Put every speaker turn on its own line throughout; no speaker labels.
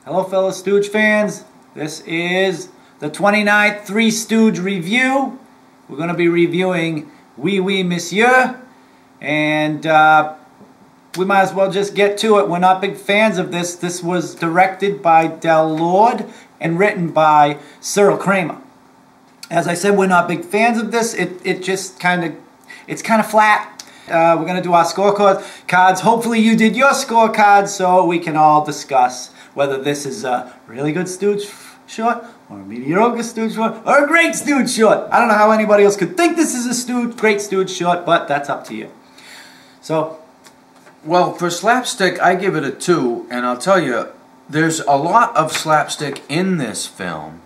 Hello fellow Stooge fans, this is the 29th Three Stooge review. We're going to be reviewing Wee Monsieur, and we might as well just get to it. We're not big fans of this. This was directed by Del Lord and written by Cyril Kramer. As I said, we're not big fans of this. It's kind of flat. We're going to do our scorecards. Hopefully you did your scorecards so we can all discuss whether this is a really good Stooge short, or a mediocre Stooge short, or a great Stooge short. I don't know how anybody else could think this is a great Stooge short, but that's up to you. So,
well, for Slapstick, I give it a 2, and I'll tell you, there's a lot of slapstick in this film.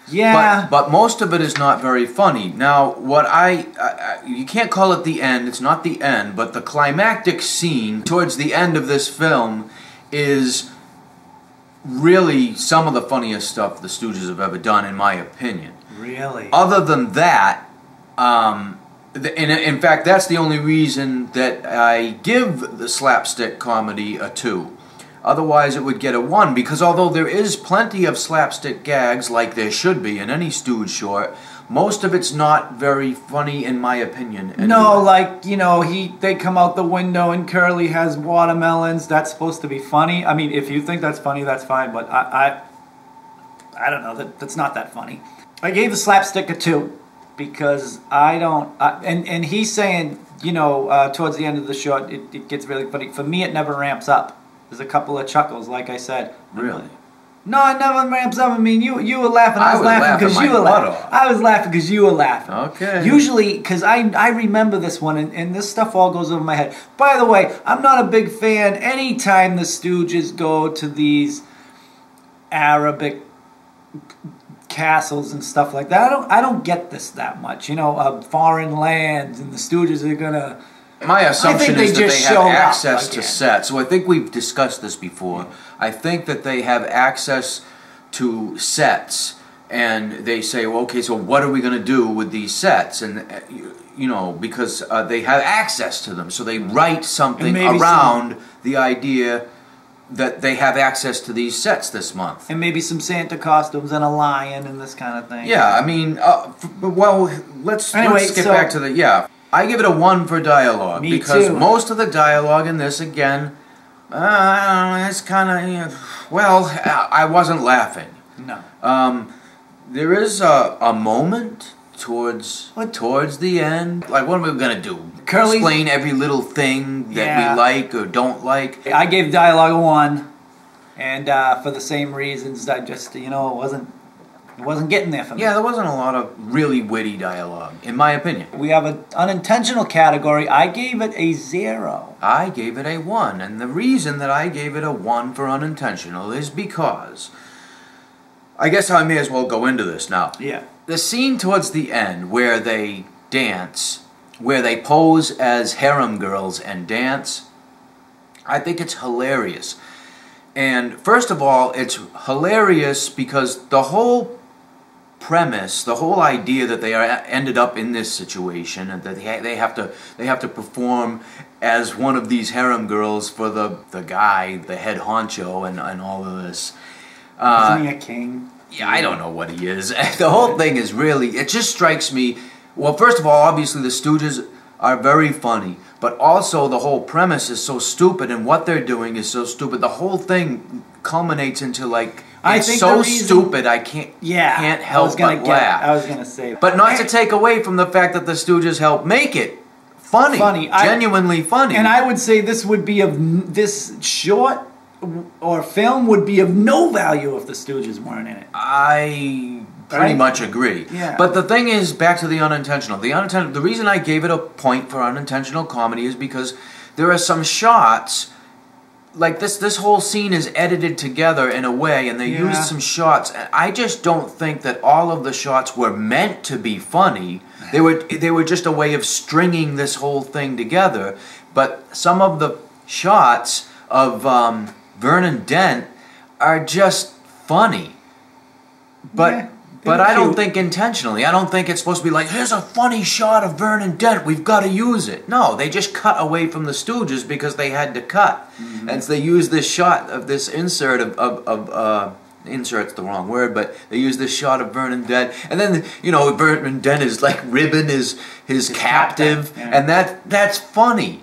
Yeah.
But most of it is not very funny. Now, what you can't call it the end, it's not the end, but the climactic scene towards the end of this film is really some of the funniest stuff the Stooges have ever done, in my opinion.
Really?
Other than that, in fact, that's the only reason that I give the slapstick comedy a 2. Otherwise, it would get a 1, because although there is plenty of slapstick gags, like there should be in any Stooge short, most of it's not very funny, in my opinion. Anyway.
No, like, you know, they come out the window and Curly has watermelons. That's supposed to be funny. I mean, if you think that's funny, that's fine, but I don't know. That's not that funny. I gave the slapstick a 2 because I don't. And he's saying, you know, towards the end of the short, it gets really funny. For me, it never ramps up. There's a couple of chuckles, like I said.
Really?
No, it never ramps up. I mean, you were laughing. I was laughing because you were laughing. I was laughing because you were laughing.
Okay.
Usually, because I remember this one, and this stuff all goes over my head. By the way, I'm not a big fan. Anytime the Stooges go to these Arabic castles and stuff like that, I don't get this that much. You know, foreign lands, and the Stooges are gonna.
My assumption is that they have access to sets. So I think we've discussed this before. I think that they have access to sets, and they say, well, okay, so what are we going to do with these sets? And, you know, because they have access to them. So they write something around the idea that they have access to these sets this month.
And maybe some Santa costumes and a lion and this kind of thing.
Yeah, I mean, well, let's skip back to the, I give it a 1 for dialogue.
Me
because
too.
Most of the dialogue in this, again, it's kind of, well, I wasn't laughing.
No.
There is a moment towards the end. Like, what are we going to do? Explain every little thing that we like or don't like?
I gave dialogue a 1, and for the same reasons, I just, you know, it wasn't getting there for me.
Yeah, there wasn't a lot of really witty dialogue, in my opinion.
We have an unintentional category. I gave it a 0.
I gave it a 1, and the reason that I gave it a 1 for unintentional is because, I guess I may as well go into this now.
Yeah.
The scene towards the end where they dance, where they pose as harem girls and dance, I think it's hilarious. And first of all, it's hilarious because the whole premise, the whole idea that they ended up in this situation, and that they have to perform as one of these harem girls for the guy, the head honcho, and all of this.
Isn't he a king?
Yeah, I don't know what he is. The whole thing is really, it just strikes me. Well, first of all, obviously the Stooges are very funny, but also the whole premise is so stupid, and what they're doing is so stupid. The whole thing culminates into, like, it's so stupid I can't help but laugh.
I was gonna say,
but not to take away from the fact that the Stooges helped make it funny, genuinely funny.
And I would say this would be this short or film would be of no value if the Stooges weren't in it.
I pretty much agree.
Yeah.
But the thing is, back to the unintentional. The reason I gave it a point for unintentional comedy is because there are some shots, like this whole scene is edited together in a way, and they used some shots, and I just don't think that all of the shots were meant to be funny. They were just a way of stringing this whole thing together. But some of the shots of Vernon Dent are just funny. But But I don't think intentionally. I don't think it's supposed to be like, here's a funny shot of Vernon Dent, we've got to use it. No, they just cut away from the Stooges because they had to cut. And so they used this shot of this insert insert's the wrong word, but they use this shot of Vernon Dent, and then, you know, Vernon Dent is like ribbing his captive, and that's funny.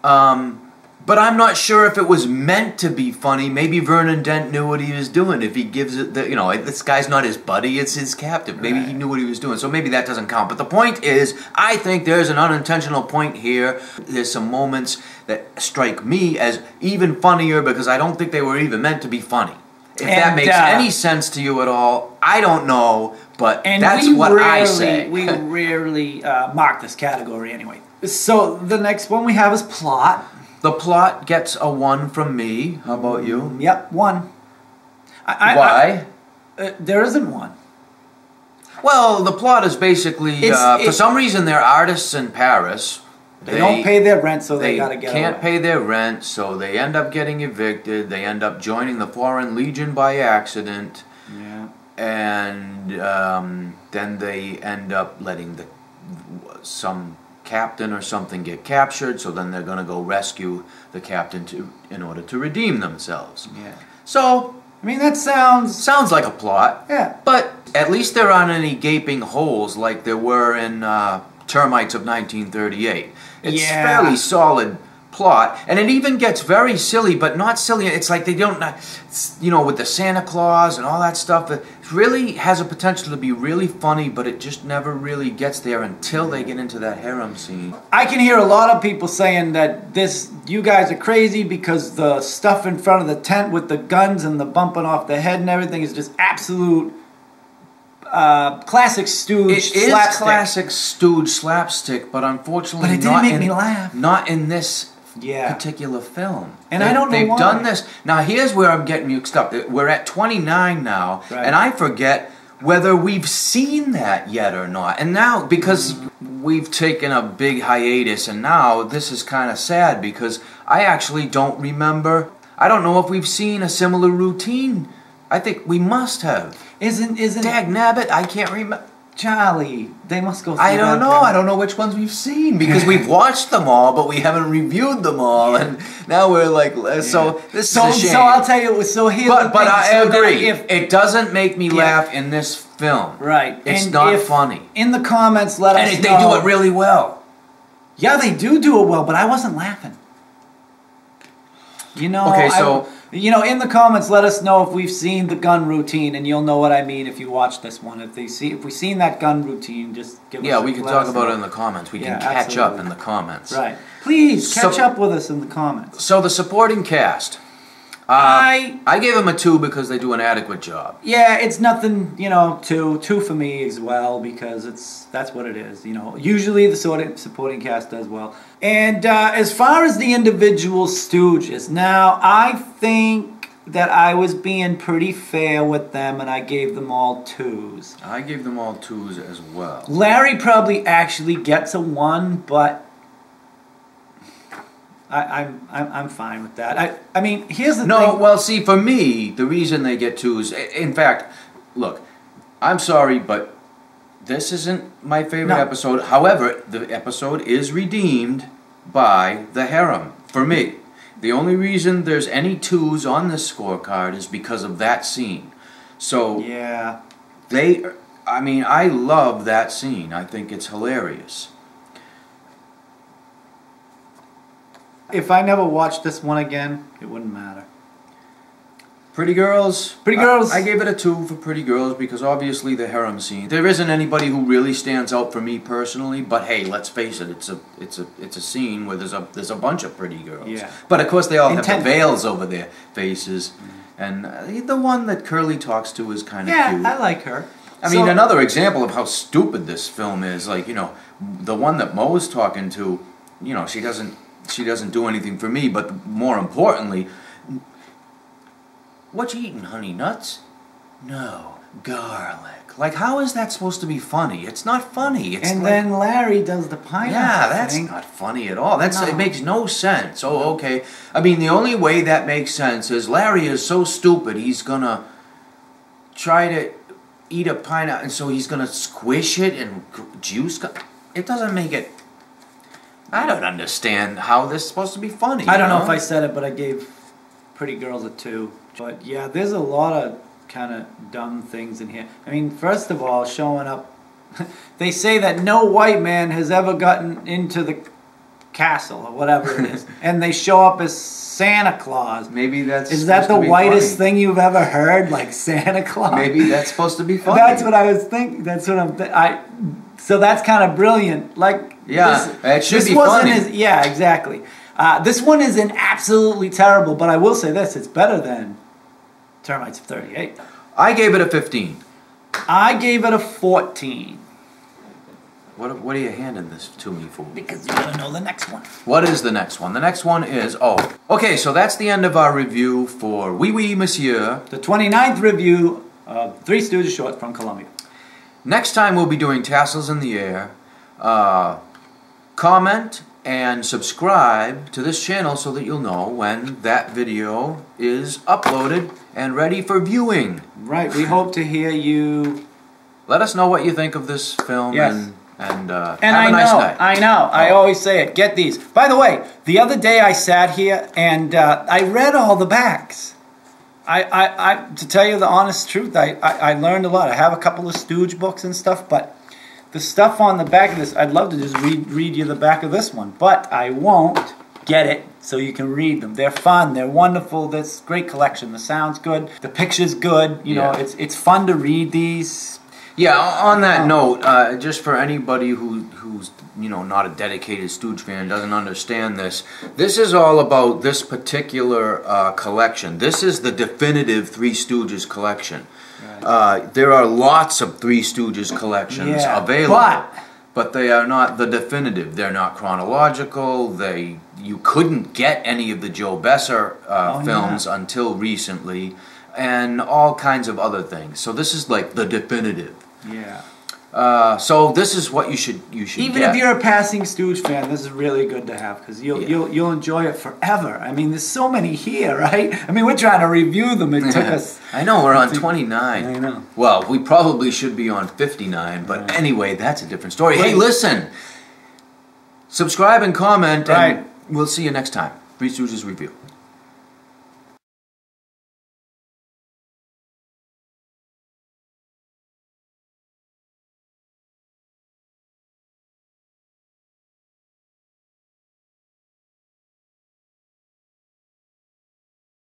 But I'm not sure if it was meant to be funny. Maybe Vernon Dent knew what he was doing. If he gives it, you know, this guy's not his buddy, it's his captive. Maybe he knew what he was doing, so maybe that doesn't count. But the point is, I think there's an unintentional point here. There's some moments that strike me as even funnier because I don't think they were even meant to be funny. If that makes any sense to you at all, I don't know, but that's what I say.
We rarely mark this category anyway. So the next one we have is plot.
The plot gets a 1 from me. How about you?
Yep, 1.
Why?
There isn't one.
Well, the plot is basically, for some reason, they're artists in Paris.
They don't pay their rent, so they got to get away.
They can't pay their rent, so they end up getting evicted. They end up joining the Foreign Legion by accident.
Yeah.
And then they end up letting some captain or something get captured, so then they're going to go rescue the captain in order to redeem themselves.
Yeah.
So,
I mean, that sounds
like a plot.
Yeah.
But at least there aren't any gaping holes like there were in Termites of 1938. It's fairly solid plot, and it even gets very silly, but not silly. It's like they don't, you know, with the Santa Claus and all that stuff. It really has a potential to be really funny, but it just never really gets there until they get into that harem scene.
I can hear a lot of people saying that you guys are crazy because the stuff in front of the tent with the guns and the bumping off the head and everything is just absolute classic Stooge slapstick. It is
classic Stooge slapstick, but unfortunately,
but it didn't make me laugh.
Not in this particular film.
And I don't know why.
They've done this. Now, here's where I'm getting mixed up. We're at 29 now, and I forget whether we've seen that yet or not. And now, because we've taken a big hiatus, and now this is kind of sad because I actually don't remember. I don't know if we've seen a similar routine. I think we must have.
Isn't
Dagnabbit, I can't remember.
Charlie, they must go through
I don't know. I don't know which ones we've seen because we've watched them all, but we haven't reviewed them all, and now we're like, so this is a shame.
So I'll tell you. So here's the thing.
But I agree. It doesn't make me laugh in this film.
Right.
It's not funny.
In the comments, let us know.
And they do it really well.
Yeah, they do it well, but I wasn't laughing. You know.
Okay, so.
You know, in the comments, let us know if we've seen the gun routine, and you'll know what I mean if you watch this one. If we've seen that gun routine, just give us.
Yeah, we can talk about it in the comments. We can catch up in the comments.
Right. Please catch up with us in the comments.
So the supporting cast. I gave them a 2 because they do an adequate job.
Yeah, it's nothing, you know, 2 for me as well because that's what it is, you know. Usually the supporting cast does well. And as far as the individual Stooges, now I think that I was being pretty fair with them and I gave them all 2s.
I gave them all 2s as well.
Larry probably actually gets a 1, but I'm fine with that. I mean, here's the thing.
No, well, see, for me, the reason they get 2s, in fact, look, I'm sorry, but this isn't my favorite episode. However, the episode is redeemed by the harem, for me. The only reason there's any 2s on this scorecard is because of that scene. So,
yeah.
I mean, I love that scene. I think it's hilarious.
If I never watched this one again, it wouldn't matter.
Pretty Girls.
Pretty Girls.
I gave it a 2 for Pretty Girls because obviously the harem scene. There isn't anybody who really stands out for me personally, but hey, let's face it, it's a scene where there's a bunch of pretty girls.
Yeah.
But of course they all have the veils over their faces, and the one that Curly talks to is kind of cute.
Yeah, I like her.
I mean, another example of how stupid this film is, like, you know, the one that Moe's talking to, you know, she doesn't do anything for me, but more importantly, what you eating, honey? Nuts? No, garlic. Like, how is that supposed to be funny? It's not funny. It's
and then Larry does the pineapple.
Yeah, that's not funny at all. It makes no sense. Oh, okay. I mean, the only way that makes sense is Larry is so stupid, he's gonna try to eat a pineapple, and so he's gonna squish it and juice. It doesn't make it. I don't understand how this is supposed to be funny.
I don't know if I said it, but I gave Pretty Girls a 2. But yeah, there's a lot of kind of dumb things in here. I mean, first of all, showing up. They say that no white man has ever gotten into the castle or whatever it is, and they show up as Santa Claus.
Maybe that's
is that the whitest thing you've ever heard, like Santa Claus?
Maybe that's supposed to be funny.
That's what I was thinking. That's what so that's kind of brilliant. Like,
yeah, it should be funny.
Yeah, exactly. This one isn't absolutely terrible, but I will say this: it's better than Termites of 38.
I gave it a 15.
I gave it a 14.
What are you handing this to me for?
Because you gotta know the next one.
What is the next one? The next one is, okay, so that's the end of our review for Wee Monsieur.
The 29th review of Three Stooges short from Columbia.
Next time we'll be doing Tassels in the Air. Comment and subscribe to this channel so that you'll know when that video is uploaded and ready for viewing.
Right, we hope to hear you.
Let us know what you think of this film.
Yes.
And have a nice night.
I know. I always say it. Get these. By the way, the other day I sat here and I read all the backs. To tell you the honest truth, I learned a lot. I have a couple of Stooge books and stuff, but the stuff on the back of this, I'd love to just read you the back of this one, but I won't. Get it so you can read them. They're fun. They're wonderful. This great collection. The sound's good. The picture's good. You know, it's fun to read these.
Yeah, on that note, just for anybody who's not a dedicated Stooge fan, doesn't understand this, this is all about this particular collection. This is the definitive Three Stooges collection. Right. There are lots of Three Stooges collections available, but they are not the definitive. They're not chronological. You couldn't get any of the Joe Besser films until recently, and all kinds of other things. So this is like the definitive.
Yeah.
So this is what you should
Even
get.
if you're a passing Stooge fan, this is really good to have because you'll enjoy it forever. I mean, there's so many here, right? I mean, we're trying to review them. It took us.
I know we're on 29.
I know.
Well, we probably should be on 59, but anyway, that's a different story. Hey, listen. Subscribe and comment, and we'll see you next time. Three Stooges Review.